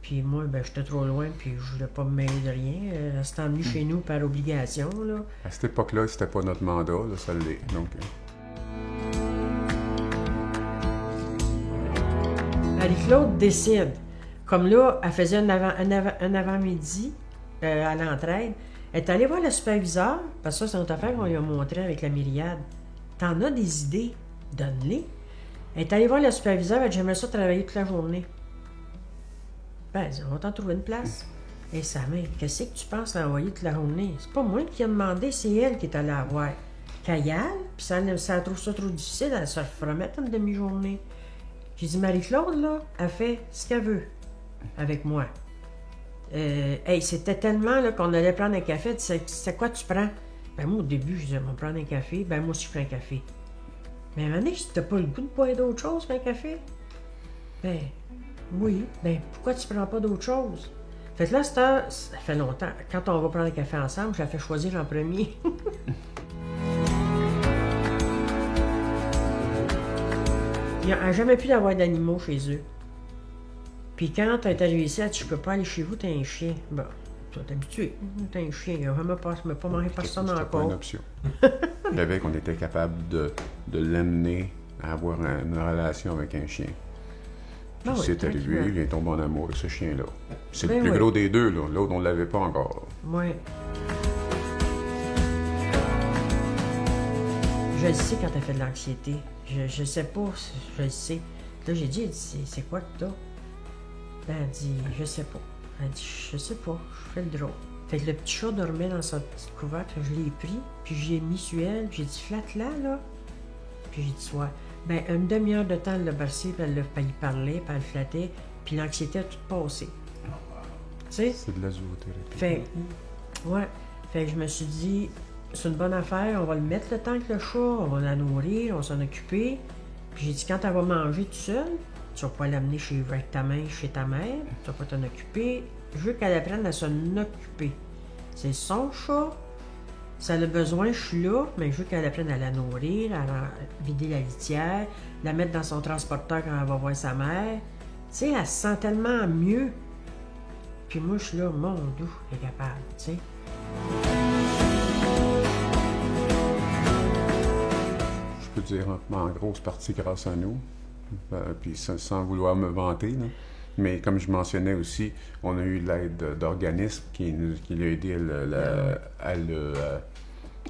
Puis moi, ben, j'étais trop loin, puis je voulais pas me mêler de rien. Elle s'est emmenée chez nous par obligation, là. À cette époque-là, c'était pas notre mandat, là, ça l'est. Donc... Marie-Claude décide. Comme là, elle faisait un avant-midi à l'entraide. Elle est allée voir le superviseur, parce que ça, c'est notre affaire qu'on lui a montré avec la myriade. T'en as des idées? Donne-les. Elle est allée voir le superviseur, elle dit, j'aimerais ça travailler toute la journée. Ben, on va t'en trouver une place. Et sa mère, qu'est-ce que tu penses à envoyer toute la journée? C'est pas moi qui ai demandé, c'est elle qui est allée la voir. Qu'elle y aille, puis ça trouve ça trop difficile, elle se fera mettre une demi-journée. J'ai dit, Marie-Claude, là, elle fait ce qu'elle veut avec moi. Hey, c'était tellement là, qu'on allait prendre un café. Elle dit, c'est quoi tu prends? Ben moi, au début, je disais, on va prendre un café. Ben moi aussi, je prends un café. Mais à un moment donné, t'as pas le goût de boire d'autre chose qu'un café? Ben, oui. Ben, pourquoi tu prends pas d'autre chose? Fait que là, ça fait longtemps. Quand on va prendre un café ensemble, je la fais choisir en premier. Il n'y a jamais pu d'avoir d'animaux chez eux. Puis quand tu es arrivé ici, elle dit, je peux pas aller chez vous, t'as un chien. Bon, tu es habitué. T'as un chien, il n'y a vraiment pas mangé personne encore. C'était pas une option. Il y avait qu'on était capable de l'amener à avoir une relation avec un chien. Puis c'est arrivé, il est tombé en amour avec ce chien-là. C'est le plus gros des deux, là. L'autre, on ne l'avait pas encore. Oui. Je le sais quand elle fait de l'anxiété. Je sais pas, je le sais. Là, j'ai dit, c'est quoi que t'as? Ben, elle dit, je sais pas. Elle dit, je sais pas, je fais le drôle. Fait que le petit chat dormait dans sa petite couverte, je l'ai pris, puis j'ai mis sur elle, puis j'ai dit, flatte-la, là. Puis j'ai dit, ouais. Ben, une demi-heure de temps, elle l'a bercé, puis elle y parlait, puis elle le flattait, puis l'anxiété a tout passé. Tu sais? C'est de la zoothérapie. Fait, ouais. Fait que je me suis dit, c'est une bonne affaire, on va le mettre le temps que le chat, on va la nourrir, on va s'en occuper. Puis j'ai dit, quand elle va manger toute seule, tu vas pas l'amener avec ta main chez ta mère, tu vas pas t'en occuper. Je veux qu'elle apprenne à s'en occuper. C'est son chat, ça a le besoin, je suis là, mais je veux qu'elle apprenne à la nourrir, à vider la litière, la mettre dans son transporteur quand elle va voir sa mère. Tu sais, elle se sent tellement mieux. Puis moi, je suis là, mon doux, elle est capable, tu sais. Je peux dire en grosse partie grâce à nous, puis sans vouloir me vanter, là. Mais comme je mentionnais aussi, on a eu l'aide d'organismes qui l'a aidé à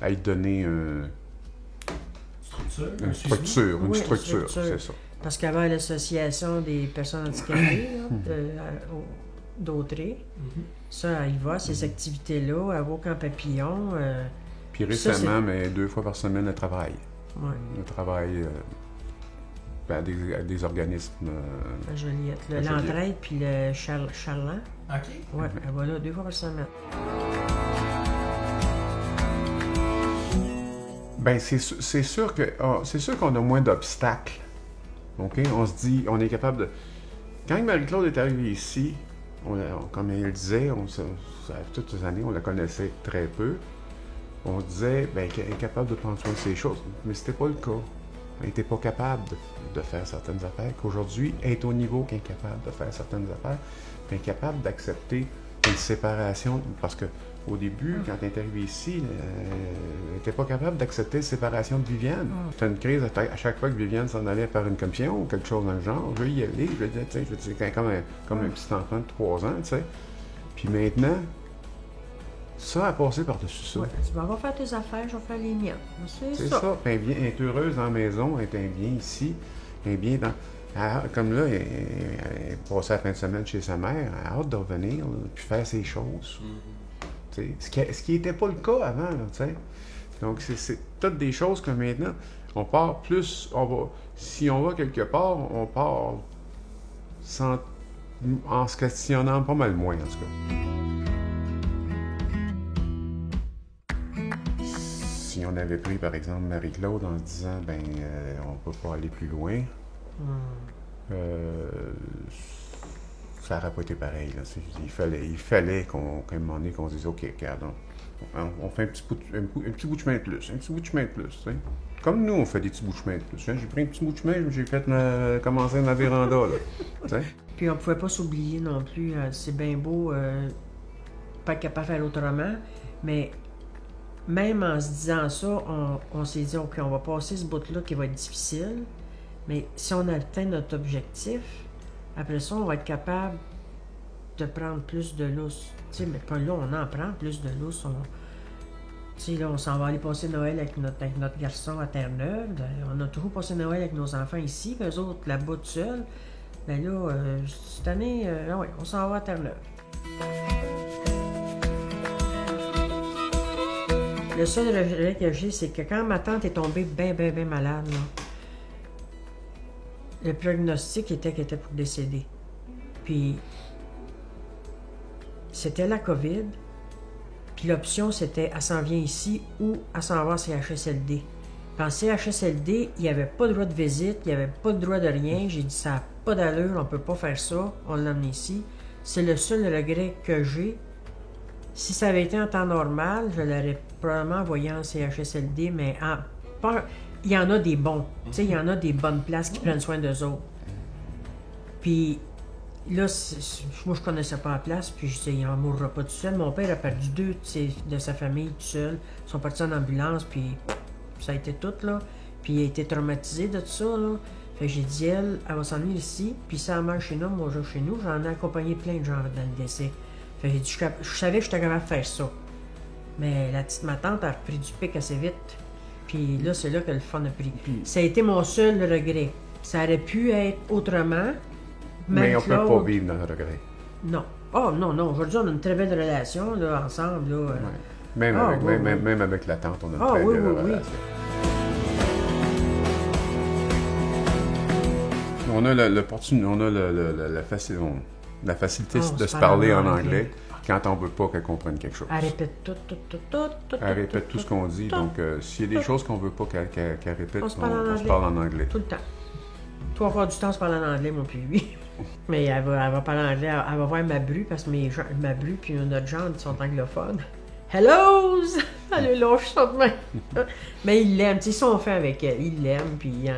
lui donner une structure, c'est ça. Parce qu'avant l'association des personnes handicapées d'Autrey, ça, elle y va, ces activités-là, elle va au camp papillon. Puis récemment, mais 2 fois par semaine, elle travaille. Ouais. Elle travaille à des organismes. À Joliette. L'entraide puis le Charland. OK. Oui, elle va là 2 fois par semaine. Bien, c'est sûr qu'on a moins d'obstacles. OK? On se dit, on est capable de... Quand Marie-Claude est arrivée ici, comme il disait, toutes ces années, on la connaissait très peu. On disait qu'elle est capable de prendre soin de ses choses, mais c'était pas le cas. Elle n'était pas capable de faire certaines affaires. Qu'aujourd'hui, elle est au niveau qu'elle est capable de faire certaines affaires, elle est capable d'accepter une séparation, parce qu'au début, quand elle est arrivée ici, elle n'était pas capable d'accepter la séparation de Viviane. C'était une crise à chaque fois que Viviane s'en allait faire une commission ou quelque chose dans le genre. Je veux y aller, je veux dire, comme un petit enfant de 3 ans, tu sais. Puis maintenant, ça a passé par-dessus ça. Ouais, tu vas faire tes affaires, je vais faire les miennes. C'est ça. Elle est heureuse dans la maison, elle est bien ici, elle est bien dans... comme là, elle est passée la fin de semaine chez sa mère, elle a hâte de revenir, là, puis faire ses choses. Ce qui n'était pas le cas avant, là, tu sais. Donc, c'est toutes des choses que maintenant, on part plus, si on va quelque part, on part en se questionnant pas mal moins, en tout cas. Si on avait pris, par exemple, Marie-Claude en se disant, on peut pas aller plus loin, ça n'aurait pas été pareil. Là. Il fallait qu'à un moment donné, qu'on se dise, OK, regarde, on fait un petit bout de chemin de plus, un petit bout de chemin de plus. T'sais. Comme nous, on fait des petits bouts de chemin de plus. J'ai pris un petit bout de chemin, j'ai fait commencer ma véranda. Là, puis on ne pouvait pas s'oublier non plus. C'est bien beau, pas être capable de faire autrement, mais même en se disant ça, on s'est dit, OK, on va passer ce bout-là qui va être difficile, mais si on atteint notre objectif, après ça, on va être capable de prendre plus de lousse. Tu sais, mais pas là, on en prend plus de lousse. Tu sais, là, on s'en va aller passer Noël avec notre garçon à Terre-Neuve. On a toujours passé Noël avec nos enfants ici, puis eux autres là-bas tout seuls. Mais là, cette année, ouais, on s'en va à Terre-Neuve. Le seul regret que j'ai, c'est que quand ma tante est tombée bien malade, là, le prognostic était qu'elle était pour décéder. Puis, c'était la COVID. Puis l'option, c'était elle s'en vient ici ou elle s'en va en CHSLD. Puis en CHSLD, il n'y avait pas de droit de visite, il n'y avait pas de droit de rien. J'ai dit, ça n'a pas d'allure, on ne peut pas faire ça. On l'a amené ici. C'est le seul regret que j'ai. Si ça avait été en temps normal, je l'aurais probablement envoyé en CHSLD, mais il y en a des bons. Tu sais, il y en a des bonnes places qui prennent soin d'eux autres. Puis là, moi, je connaissais pas la place, puis je disais, il n'en mourra pas tout seul. Mon père a perdu 2 de sa famille tout seul. Ils sont partis en ambulance, puis ça a été tout, là. Puis il a été traumatisé de tout ça, là. Fait que j'ai dit, elle va s'en venir ici, puis ça meurt chez nous, moi, je vais chez nous. J'en ai accompagné plein de gens dans le décès. Fait que j'ai dit, je savais que j'étais capable de faire ça. Mais ma tante a pris du pic assez vite. Puis là, c'est là que le fun a pris. Ça a été mon seul regret. Ça aurait pu être autrement. Mais on ne peut pas vivre dans le regret. Non. Oh non. Aujourd'hui, on a une très belle relation là, ensemble. Là. Ouais. Même avec la tante, on a une très belle relation. On a la facilité de se parler en anglais quand on ne veut pas qu'elle comprenne quelque chose. Elle répète tout. Elle répète tout ce qu'on dit. Donc, s'il y a des choses qu'on ne veut pas qu'elle répète, on se parle en anglais. Tout le temps. 3/4 du temps, on se parle en anglais, moi puis lui. Mais elle va parler en anglais. Elle va voir ma bru, parce que ma bru puis notre genre sont anglophones. Hello! Elle lâche ça de main. Mais ils l'aiment. Ils sont faits avec elle. Ils l'aiment, puis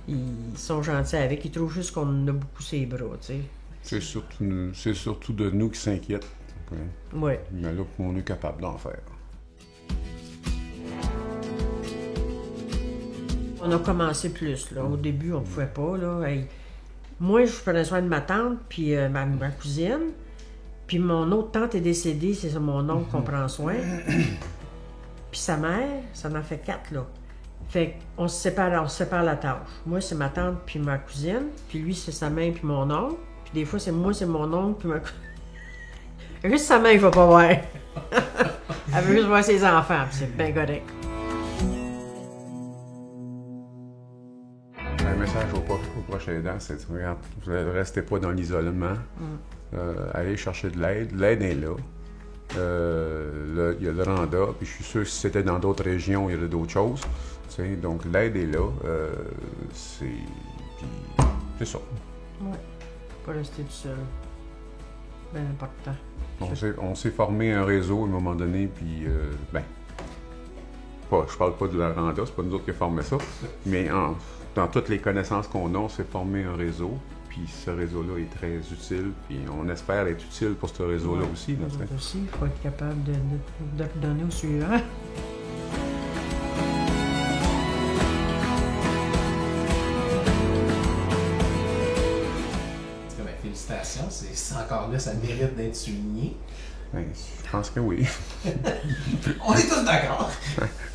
ils sont gentils avec. Ils trouvent juste qu'on a beaucoup ses bras, tu sais. C'est surtout de nous qui s'inquiètent. Oui. Mais là, on est capable d'en faire. On a commencé plus, là. Au début, on ne pouvait pas, là. Moi, je prenais soin de ma tante, puis ma cousine. Puis mon autre tante est décédée, c'est mon oncle qu'on prend soin. Puis sa mère, ça en fait 4, là. Fait qu'on se sépare la tâche. Moi, c'est ma tante puis ma cousine. Puis lui, c'est sa mère puis mon oncle. Puis des fois, c'est mon oncle puis ma cousine. Juste sa mère, je vais pas voir. Elle veut juste voir ses enfants, puis c'est bien correct. Un message aux proches aidants, c'est ne restez pas dans l'isolement. Allez chercher de l'aide. L'aide est là. Il y a le Randa, puis je suis sûr que si c'était dans d'autres régions, il y aurait d'autres choses. Donc l'aide est là. C'est ça. Oui. Pas rester tout seul. bien important. On s'est formé un réseau à un moment donné, puis je parle pas de la Randa, c'est pas nous autres qui avons formé ça, mais dans toutes les connaissances qu'on a, on s'est formé un réseau, puis ce réseau-là est très utile, puis on espère être utile pour ce réseau-là aussi. Là, aussi, il faut être capable de donner au suivant. Félicitations, c'est encore là, ça mérite d'être souligné. Ben, je pense que oui. On est tous d'accord.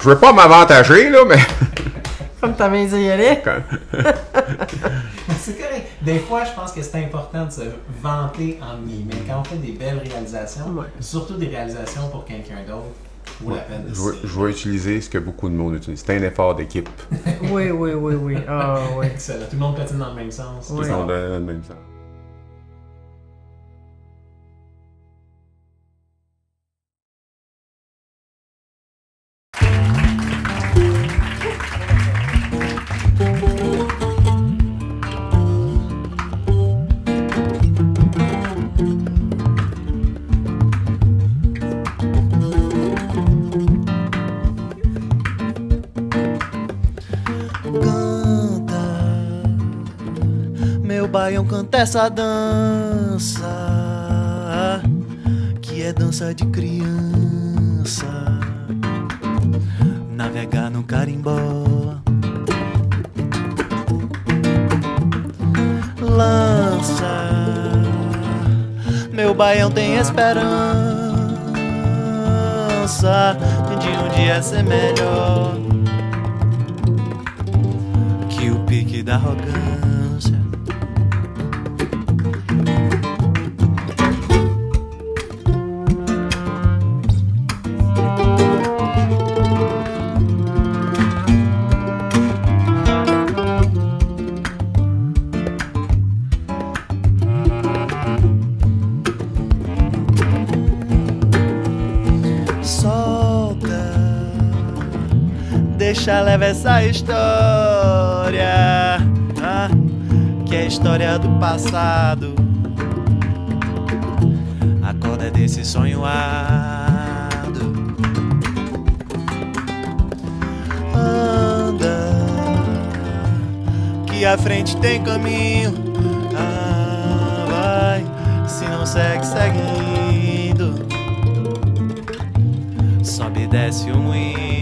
Je veux pas m'avantager, là, mais... Comme t'avais dit y aller. C'est correct. Des fois, je pense que c'est important de se vanter en guillemets. Quand on fait des belles réalisations, surtout des réalisations pour quelqu'un d'autre, vaut la peine de je vais utiliser ce que beaucoup de monde utilise. C'est un effort d'équipe. Oui. Ah, oui. Excellent. Tout le monde patine dans le même sens. Tout le monde dans le même sens. Baião canta essa dança que é dança de criança, navegar no carimbó, lança. Meu baião tem esperança de um dia ser melhor que o pique da arrogância. Deixa leve essa história, que é a história do passado. Acorda desse sonho árduo. Anda, que a frente tem caminho. Vai, se não segue, seguindo. Sobe e desce o moinho.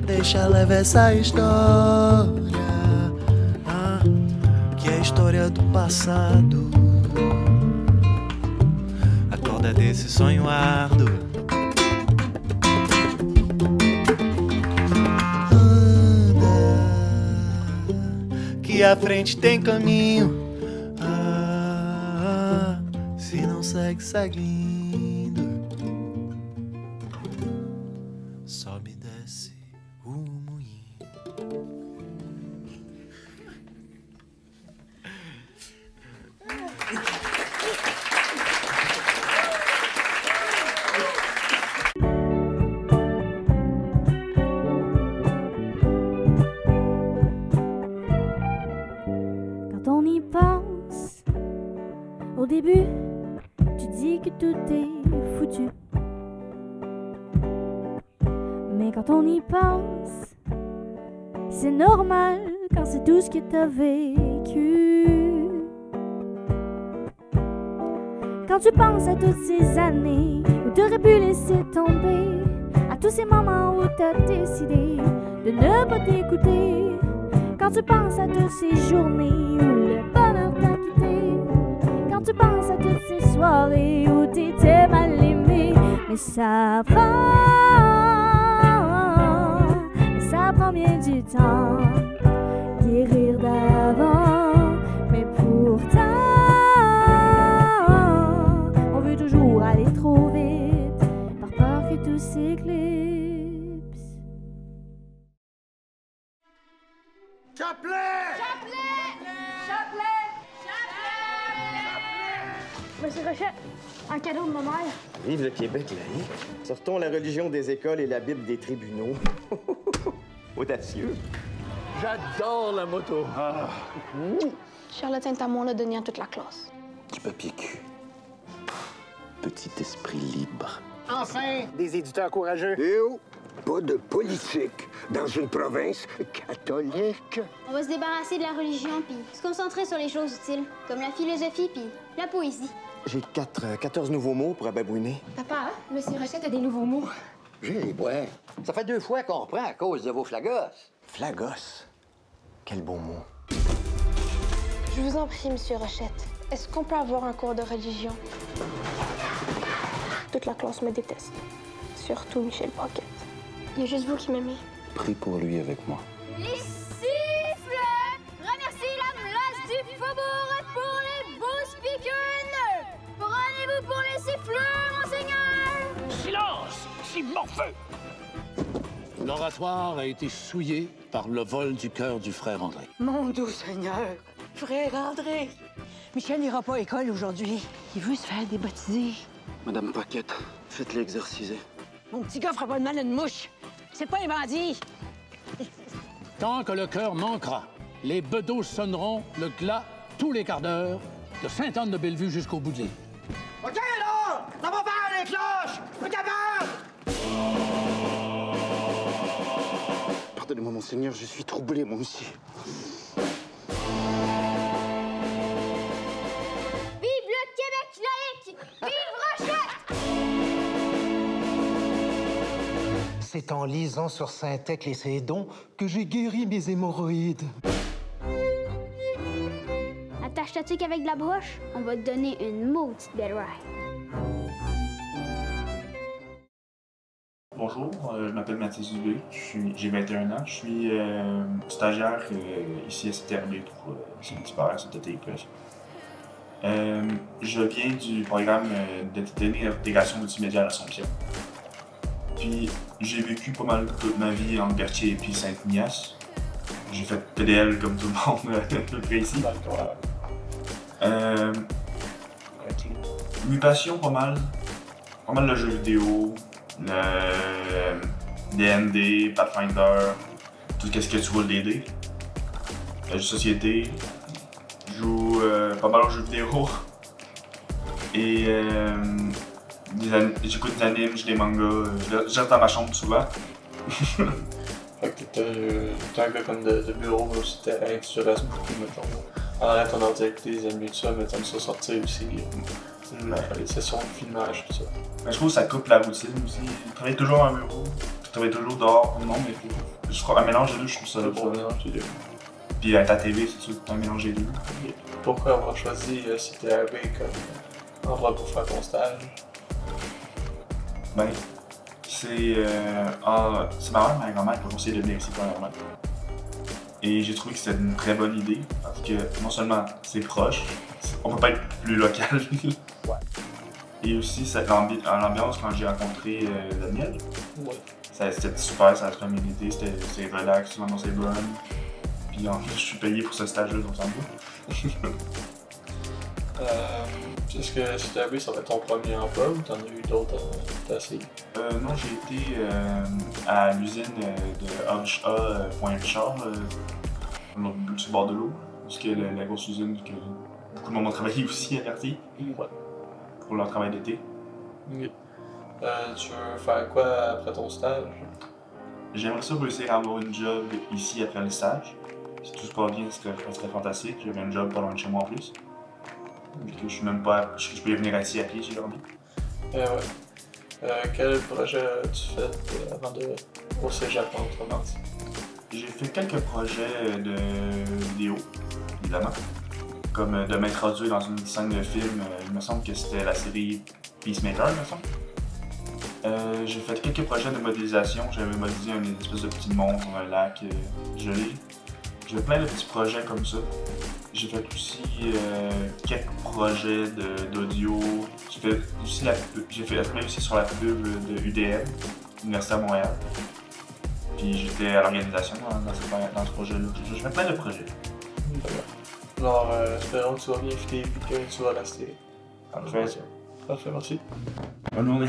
Deixa leve essa história, que é a história do passado. Acorda desse sonho árduo. Anda, que à frente tem caminho. Se não segue, segue indo. Sobe e desce o moinho. Quand on y pense, au début, tu dis que tout est foutu. Mais quand on y pense, c'est normal quand c'est tout ce que t'as vécu. Quand tu penses à toutes ces années où t'aurais pu laisser tomber, à tous ces moments où t'as décidé de ne pas t'écouter. Quand tu penses à toutes ces journées où le bonheur t'a quitté. Quand tu penses à toutes ces soirées où t'étais mal aimé. Mais ça prend bien du temps, guérir d'avant. Mais pourtant, on veut toujours aller trop vite, par peur que tout s'éclipse. Chapelet! Monsieur Rochette, un cadeau de ma mère. Vive le Québec laïque. Sortons la religion des écoles et la Bible des tribunaux. Audacieux. J'adore la moto. Charlotte Saint-Amand l'a donné à toute la classe. Du papier cul. Petit esprit libre. Enfin, des éditeurs courageux. Eh oh! Pas de politique dans une province catholique. On va se débarrasser de la religion puis se concentrer sur les choses utiles, comme la philosophie puis la poésie. J'ai 14 nouveaux mots pour ababouiner. Papa, Monsieur Rochette a des nouveaux mots. J'ai les bois. Ça fait 2 fois qu'on reprend à cause de vos flagos. Flagos? Quel beau mot. Je vous en prie, Monsieur Rochette. Est-ce qu'on peut avoir un cours de religion? Toute la classe me déteste. Surtout Michel Paquette. Il y a juste vous qui m'aimez. Prie pour lui avec moi. Les siffles remercient la place du faubourg pour les beaux speakers. Prenez-vous pour les siffleurs, monseigneur. Silence, Simon Feu! L'oratoire a été souillé par le vol du cœur du frère André. Mon doux Seigneur, frère André, Michel n'ira pas à l'école aujourd'hui. Il veut se faire débaptiser. Madame Paquette, faites-le exorciser. Mon petit gars fera pas de mal à une mouche. C'est pas un bandit. Tant que le cœur manquera, les bedeaux sonneront le glas tous les quarts d'heure, de Sainte-Anne-de-Bellevue jusqu'au bout de l'île. OK, là! Ça va faire les cloches! Plus capable! Pardonnez-moi, monseigneur, je suis troublé, moi aussi. Vive le Québec laïque! Vive Rochette! C'est en lisant sur Saint-Thècle et ses dons que j'ai guéri mes hémorroïdes. Attache ta tuque avec de la broche, on va te donner une maudite belle ride. Bonjour, je m'appelle Mathis Dubé, j'ai 21 ans, je suis stagiaire ici à CTRB pour Saint-Hubert, cet été presque. Je viens du programme d'intégration multimédia à l'Assomption. Puis j'ai vécu pas mal toute ma vie en Berthier et puis Saint-Ignace. J'ai fait PDL comme tout le monde à peu près ici. Mes passions pas mal le jeu vidéo, le D&D, Pathfinder, tout ce que tu vois le DD. Le jeu de société, je joue pas mal aux jeux vidéo. Et j'écoute des animes, j'ai des mangas, je reste dans ma chambre souvent. Fait que t'es un gars comme de bureau, mais aussi tu restes beaucoup, mettons. En arrêtant d'en dire avec tes amis, tout ça, mais t'aimes ça sortir aussi, les sessions de filmage, tout ça. Mais je trouve que ça coupe la routine aussi. Je travaille toujours en bureau, je travaille toujours dehors, non, mais je trouve un mélange des deux, je trouve ça le bon mélange des deux. Puis à ta TV, c'est sûr que un mélange des deux. Pourquoi avoir choisi CTRB comme endroit pour faire ton stage? Ben, c'est ma mère et ma grand-mère qui ont conseillé de venir ici premièrement. Et j'ai trouvé que c'était une très bonne idée parce que non seulement c'est proche, on peut pas être plus local. Et aussi l'ambiance quand j'ai rencontré Daniel. C'était super, ça a très bien été, c'était relax, l'ambiance est bonne. Puis en plus je suis payé pour ce stage-là, donc ça me va. Est-ce que CTAB, ça va être ton premier emploi ou t'en as eu d'autres à t'essayer? Non, j'ai été à l'usine de Pointe-Richard, sur le bord de l'eau, parce que la grosse usine que beaucoup de monde ont travaillé aussi à Cartier, pour leur travail d'été. Okay. Tu veux faire quoi après ton stage? J'aimerais ça réussir à avoir une job ici après le stage. Si tout se passe bien, ce serait fantastique. J'avais un job pas loin de chez moi en plus. Que je suis même pas. Je peux venir ici à pied si j'ai envie. Quel projet as-tu fait avant de au cégep autrement dit? J'ai fait quelques projets de vidéo, évidemment. Comme de m'introduire dans une scène de film, il me semble que c'était la série Peacemaker, il me semble. J'ai fait quelques projets de modélisation. J'avais modélisé une espèce de petit monde dans un lac gelé. J'ai fait plein de petits projets comme ça. J'ai fait aussi quelques projets d'audio. J'ai fait aussi sur la pub de UDM, Université à Montréal. Puis j'étais à l'organisation dans ce projet-là. J'ai fait plein de projets. Alors, espérons que tu vas bien fitter et que tu vas rester. Parfait. Parfait, merci. Bonne journée.